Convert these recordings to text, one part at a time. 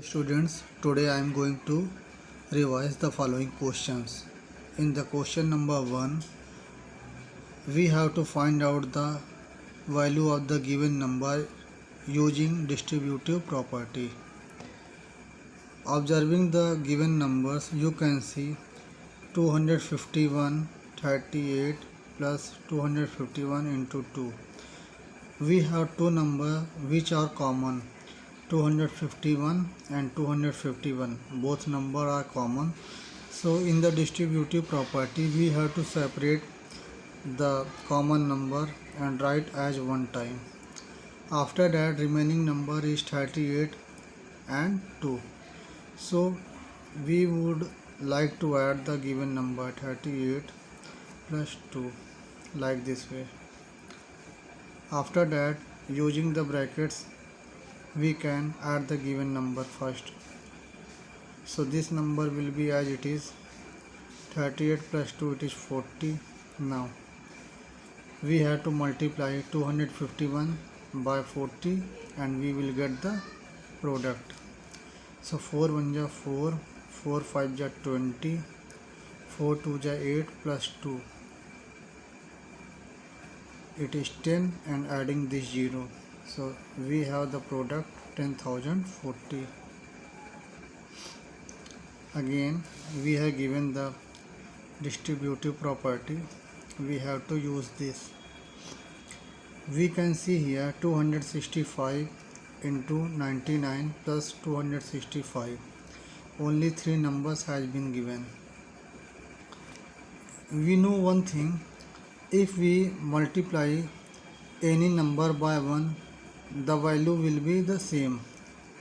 Students, today I am going to revise the following questions. In the question number 1, we have to find out the value of the given number using distributive property. Observing the given numbers, you can see 251, 38 plus 251 into 2. We have two numbers which are common, 251 and 251. Both numbers are common. So in the distributive property we have to separate the common number and write as one time. After that remaining number is 38 and 2. So we would like to add the given number 38 plus 2 like this way. After that, using the brackets, we can add the given number first. So this number will be as it is, 38 plus 2, it is 40. Now we have to multiply 251 by 40 and we will get the product. So 4 1 ja 4, 4 5 ja 20, 4 2 ja 8 plus 2, it is 10, and adding this 0. So we have the product 10,040. Again we have given the distributive property, we have to use this. We can see here 265 into 99 plus 265. Only 3 numbers has been given. We know one thing, if we multiply any number by 1, the value will be the same.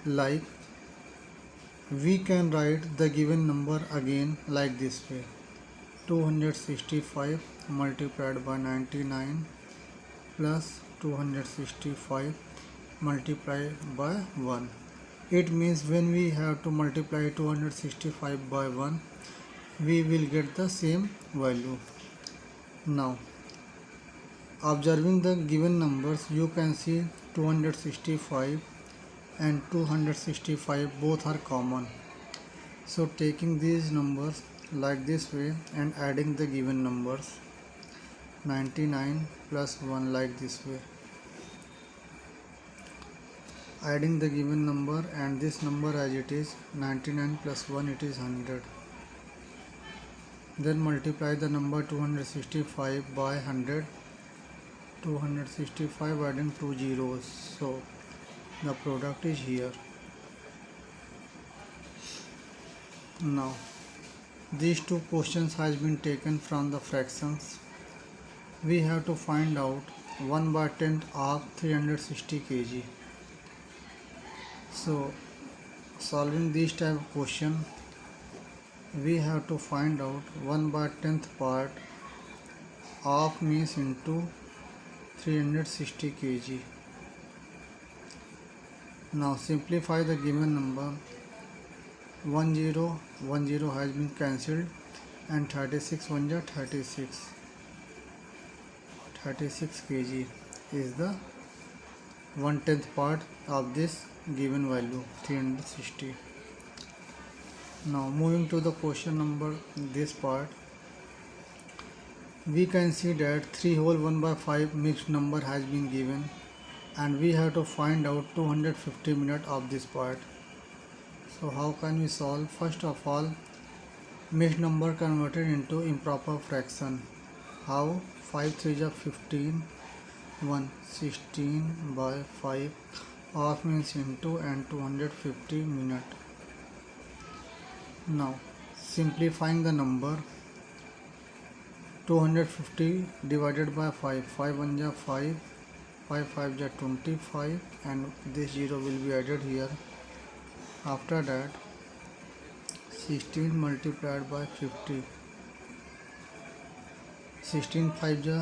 Like we can write the given number again like this way, 265 multiplied by 99 plus 265 multiplied by 1. It means when we have to multiply 265 by 1, we will get the same value. Now observing the given numbers, you can see 265 and 265 both are common. So taking these numbers like this way and adding the given numbers, 99 plus 1 like this way. Adding the given number and this number as it is, 99 plus 1, it is 100. Then multiply the number 265 by 100. 265 adding 2 zeros, so the product is here. Now these two questions has been taken from the fractions. We have to find out 1/10 of 360 kg. So solving this type of question, we have to find out 1/10th part of means into 360 kg. Now simplify the given number, 10 has been cancelled and 36 1 ja 36. 36 kg is the 1/10th part of this given value 360. Now moving to the question number, this part, we can see that 3 whole 1/5 mixed number has been given and we have to find out 250 minutes of this part. So how can we solve? First of all, mixed number converted into improper fraction. How? 5 3 ja 15, 1 16 by 5 half means into and 250 minutes. Now simplifying the number, 250 divided by 5, 5 1 ja 5, 5 5 ja 25, and this 0 will be added here. After that 16 multiplied by 50, 16 5 ja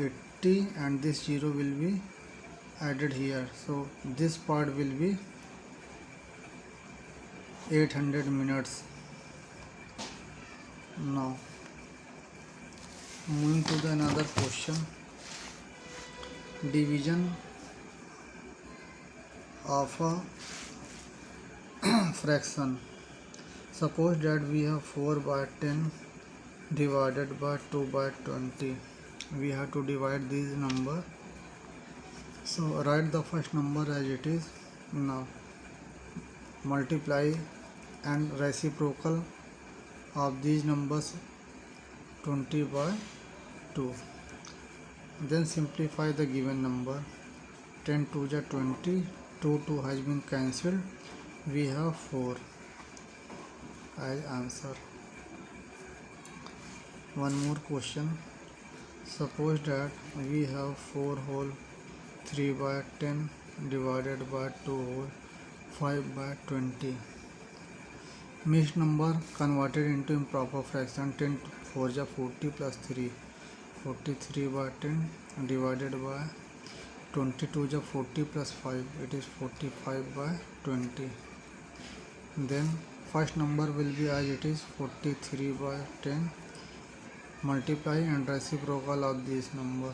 80, and this 0 will be added here. So this part will be 800 minutes. Now moving to the another question, division of a fraction. Suppose that we have 4 by 10 divided by 2 by 20. We have to divide these number. So write the first number as it is. Now multiply and reciprocal of these numbers 20 by 2. Then simplify the given number. 10 to the 20, 2 has been cancelled. We have 4 as answer. One more question. Suppose that we have 4 whole 3 by 10 divided by 2 whole 5 by 20. Mixed number converted into improper fraction. 10 4 is 40 plus 3. 43 by 10 divided by 22 is 40 plus 5. It is 45 by 20. Then first number will be as it is 43 by 10. Multiply and reciprocal of this number.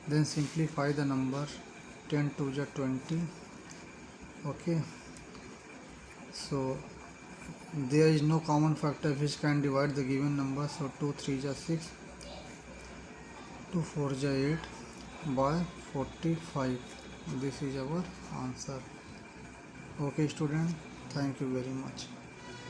Then simplify the number. 10 to the 20. Okay. So there is no common factor which can divide the given number. So 2 3 is 6. 2 4 is 8 by 45. This is our answer. Okay student, thank you very much.